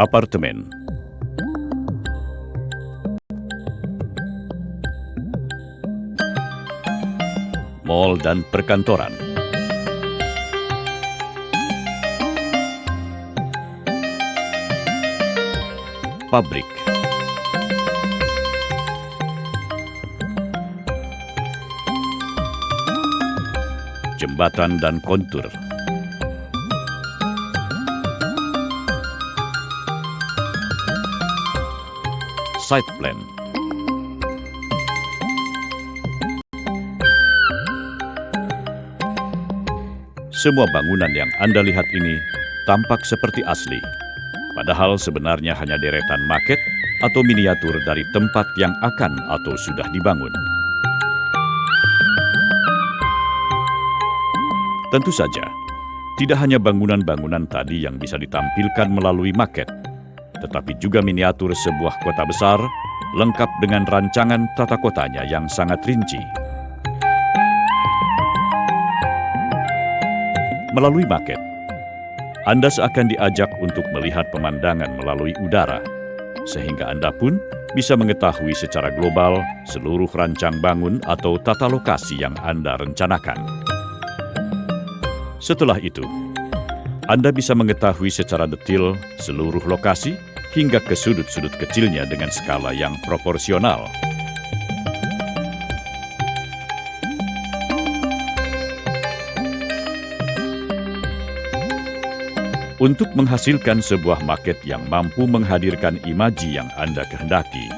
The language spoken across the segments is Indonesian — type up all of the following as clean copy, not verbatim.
Apartemen. Mal dan perkantoran. Pabrik. Jembatan dan kontur. Site plan. Semua bangunan yang Anda lihat ini tampak seperti asli, padahal sebenarnya hanya deretan maket atau miniatur dari tempat yang akan atau sudah dibangun. Tentu saja, tidak hanya bangunan-bangunan tadi yang bisa ditampilkan melalui maket, tetapi juga miniatur sebuah kota besar, lengkap dengan rancangan tata kotanya yang sangat rinci. Melalui maket, Anda seakan diajak untuk melihat pemandangan melalui udara, sehingga Anda pun bisa mengetahui secara global seluruh rancang bangun atau tata lokasi yang Anda rencanakan. Setelah itu, Anda bisa mengetahui secara detail seluruh lokasi hingga ke sudut-sudut kecilnya dengan skala yang proporsional. Untuk menghasilkan sebuah maket yang mampu menghadirkan imaji yang Anda kehendaki,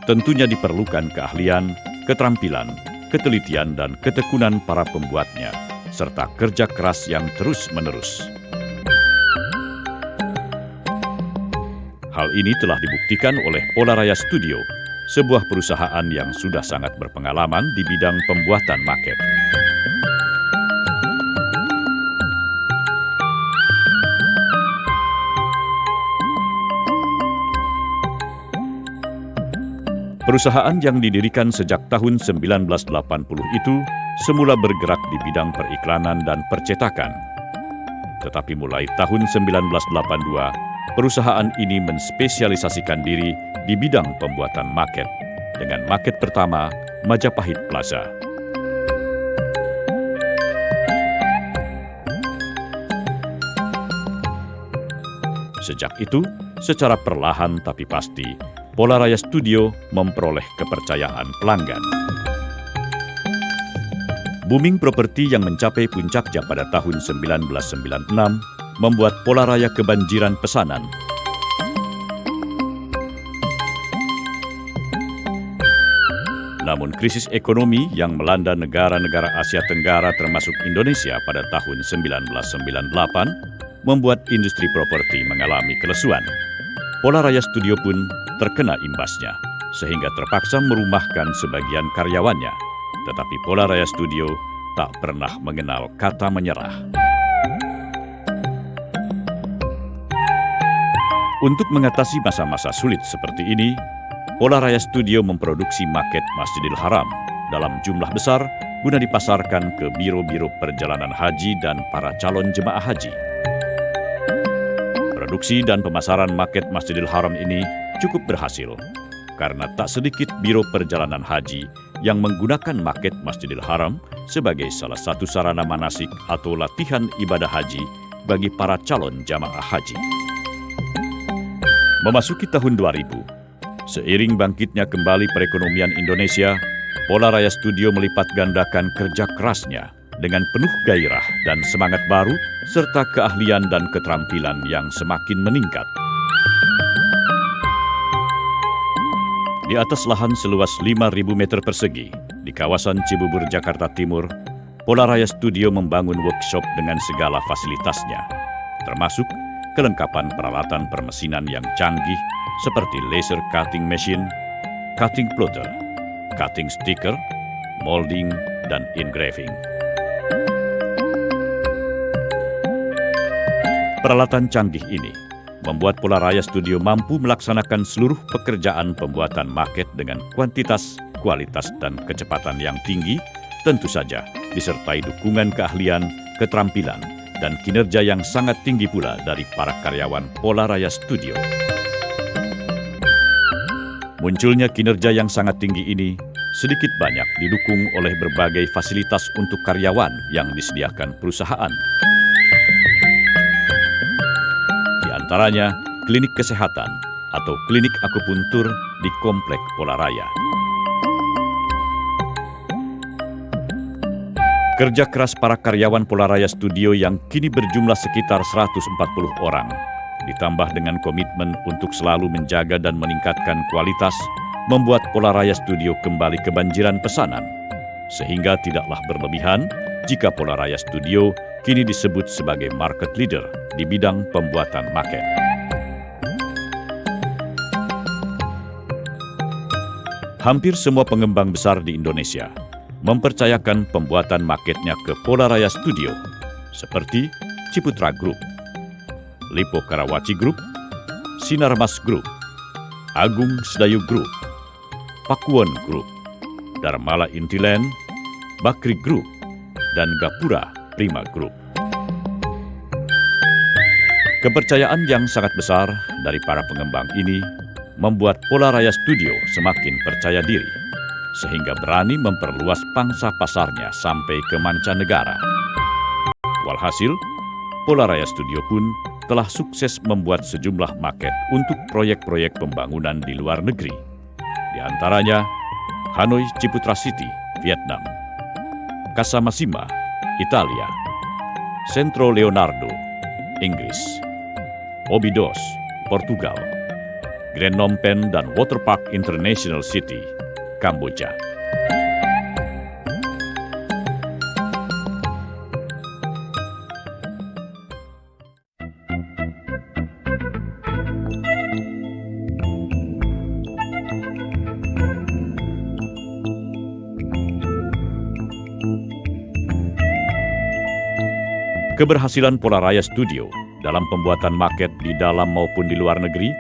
tentunya diperlukan keahlian, keterampilan, ketelitian, dan ketekunan para pembuatnya, serta kerja keras yang terus-menerus. Hal ini telah dibuktikan oleh Polaraya Studio, sebuah perusahaan yang sudah sangat berpengalaman di bidang pembuatan maket. Perusahaan yang didirikan sejak tahun 1980 itu semula bergerak di bidang periklanan dan percetakan. Tetapi mulai tahun 1982, perusahaan ini menspesialisasikan diri di bidang pembuatan maket, dengan maket pertama Majapahit Plaza. Sejak itu, secara perlahan tapi pasti, Polaraya Studio memperoleh kepercayaan pelanggan. Booming properti yang mencapai puncaknya pada tahun 1996 membuat Polaraya kebanjiran pesanan. Namun krisis ekonomi yang melanda negara-negara Asia Tenggara termasuk Indonesia pada tahun 1998 membuat industri properti mengalami kelesuan. Polaraya Studio pun terkena imbasnya, sehingga terpaksa merumahkan sebagian karyawannya. Tetapi Polaraya Studio tak pernah mengenal kata menyerah. Untuk mengatasi masa-masa sulit seperti ini, Polaraya Studio memproduksi maket Masjidil Haram dalam jumlah besar guna dipasarkan ke biro-biro perjalanan haji dan para calon jemaah haji. Produksi dan pemasaran maket Masjidil Haram ini cukup berhasil, karena tak sedikit biro perjalanan haji yang menggunakan maket Masjidil Haram sebagai salah satu sarana manasik atau latihan ibadah haji bagi para calon jamaah haji. Memasuki tahun 2000, seiring bangkitnya kembali perekonomian Indonesia, Polaraya Studio melipat gandakan kerja kerasnya dengan penuh gairah dan semangat baru, serta keahlian dan keterampilan yang semakin meningkat. Di atas lahan seluas 5.000 meter persegi, di kawasan Cibubur, Jakarta Timur, Polaraya Studio membangun workshop dengan segala fasilitasnya, termasuk kelengkapan peralatan permesinan yang canggih seperti laser cutting machine, cutting plotter, cutting sticker, molding, dan engraving. Peralatan canggih ini membuat Polaraya Studio mampu melaksanakan seluruh pekerjaan pembuatan maket dengan kuantitas, kualitas, dan kecepatan yang tinggi, tentu saja disertai dukungan keahlian, keterampilan, dan kinerja yang sangat tinggi pula dari para karyawan Polaraya Studio. Munculnya kinerja yang sangat tinggi ini sedikit banyak didukung oleh berbagai fasilitas untuk karyawan yang disediakan perusahaan. Di antaranya, klinik kesehatan atau klinik akupuntur di Komplek Polaraya. Kerja keras para karyawan Polaraya Studio yang kini berjumlah sekitar 140 orang, ditambah dengan komitmen untuk selalu menjaga dan meningkatkan kualitas, membuat Polaraya Studio kembali kebanjiran pesanan. Sehingga tidaklah berlebihan jika Polaraya Studio kini disebut sebagai market leader di bidang pembuatan maket. Hampir semua pengembang besar di Indonesia mempercayakan pembuatan maketnya ke Polaraya Studio, seperti Ciputra Group, Lipo Karawaci Group, Sinarmas Group, Agung Sedayu Group, Pakuwon Group, Darmala Intiland, Bakri Group, dan Gapura Prima Group. Kepercayaan yang sangat besar dari para pengembang ini membuat Polaraya Studio semakin percaya diri, sehingga berani memperluas pangsa pasarnya sampai ke mancanegara. Walhasil, Polaraya Studio pun telah sukses membuat sejumlah maket untuk proyek-proyek pembangunan di luar negeri. Di antaranya, Hanoi Ciputra City, Vietnam, Casamasima, Italia, Centro Leonardo, Inggris, Obidos, Portugal, Grand Phnom Penh dan Waterpark International City, Kamboja. Keberhasilan Polaraya Studio dalam pembuatan maket di dalam maupun di luar negeri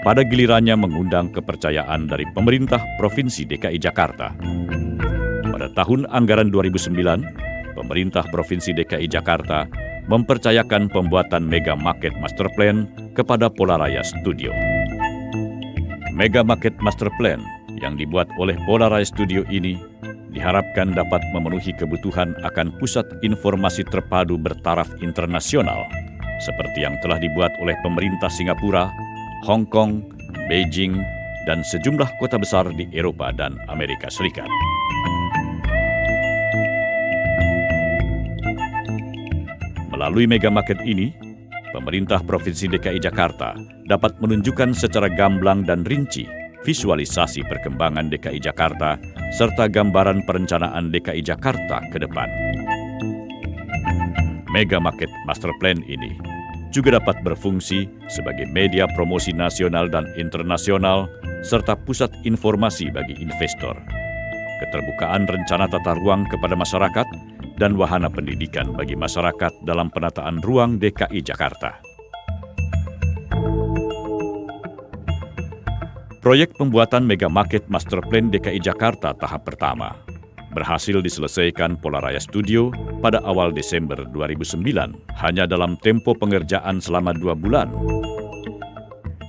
pada gilirannya mengundang kepercayaan dari pemerintah Provinsi DKI Jakarta. Pada tahun anggaran 2009, pemerintah Provinsi DKI Jakarta mempercayakan pembuatan Mega Market Master Plan kepada Polaraya Studio. Mega Market Master Plan yang dibuat oleh Polaraya Studio ini diharapkan dapat memenuhi kebutuhan akan pusat informasi terpadu bertaraf internasional, seperti yang telah dibuat oleh pemerintah Singapura, Hong Kong, Beijing, dan sejumlah kota besar di Eropa dan Amerika Serikat. Melalui mega market ini, pemerintah Provinsi DKI Jakarta dapat menunjukkan secara gamblang dan rinci visualisasi perkembangan DKI Jakarta serta gambaran perencanaan DKI Jakarta ke depan. Mega Market Master Plan ini juga dapat berfungsi sebagai media promosi nasional dan internasional serta pusat informasi bagi investor, keterbukaan rencana tata ruang kepada masyarakat, dan wahana pendidikan bagi masyarakat dalam penataan ruang DKI Jakarta. Proyek pembuatan Mega Market Master Plan DKI Jakarta tahap pertama berhasil diselesaikan Polaraya Studio pada awal Desember 2009 hanya dalam tempo pengerjaan selama 2 bulan.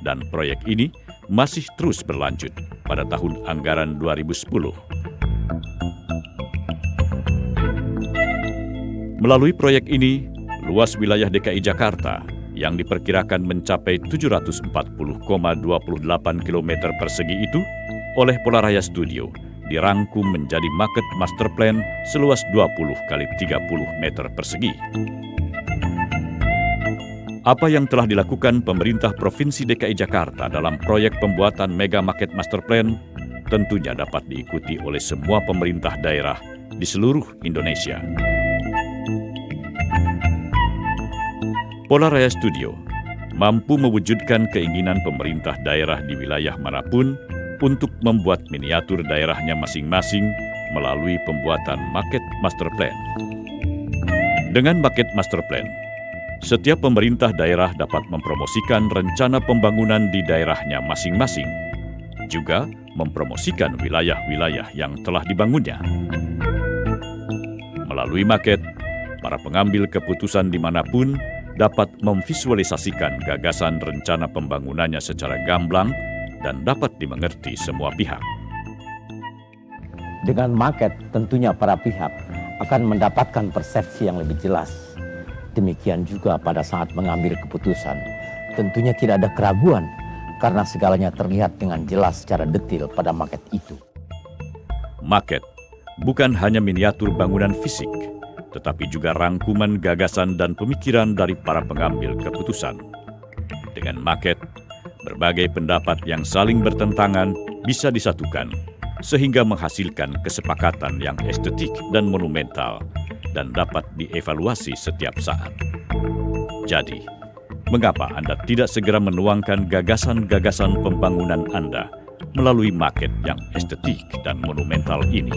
Dan proyek ini masih terus berlanjut pada tahun anggaran 2010. Melalui proyek ini, luas wilayah DKI Jakarta yang diperkirakan mencapai 740,28 km persegi itu oleh Polaraya Studio dirangkum menjadi Market Master Plan seluas 20 kali 30 meter persegi. Apa yang telah dilakukan pemerintah Provinsi DKI Jakarta dalam proyek pembuatan Mega Market Master Plan tentunya dapat diikuti oleh semua pemerintah daerah di seluruh Indonesia. Polaraya Studio mampu mewujudkan keinginan pemerintah daerah di wilayah manapun untuk membuat miniatur daerahnya masing-masing melalui pembuatan Market Master Plan. Dengan Market Master Plan, setiap pemerintah daerah dapat mempromosikan rencana pembangunan di daerahnya masing-masing, juga mempromosikan wilayah-wilayah yang telah dibangunnya. Melalui market, para pengambil keputusan dimanapun dapat memvisualisasikan gagasan rencana pembangunannya secara gamblang dan dapat dimengerti semua pihak. Dengan maket, tentunya para pihak akan mendapatkan persepsi yang lebih jelas. Demikian juga pada saat mengambil keputusan. Tentunya tidak ada keraguan karena segalanya terlihat dengan jelas secara detail pada maket itu. Maket bukan hanya miniatur bangunan fisik, tetapi juga rangkuman gagasan dan pemikiran dari para pengambil keputusan. Dengan maket, berbagai pendapat yang saling bertentangan bisa disatukan, sehingga menghasilkan kesepakatan yang estetik dan monumental dan dapat dievaluasi setiap saat. Jadi, mengapa Anda tidak segera menuangkan gagasan-gagasan pembangunan Anda melalui maket yang estetik dan monumental ini?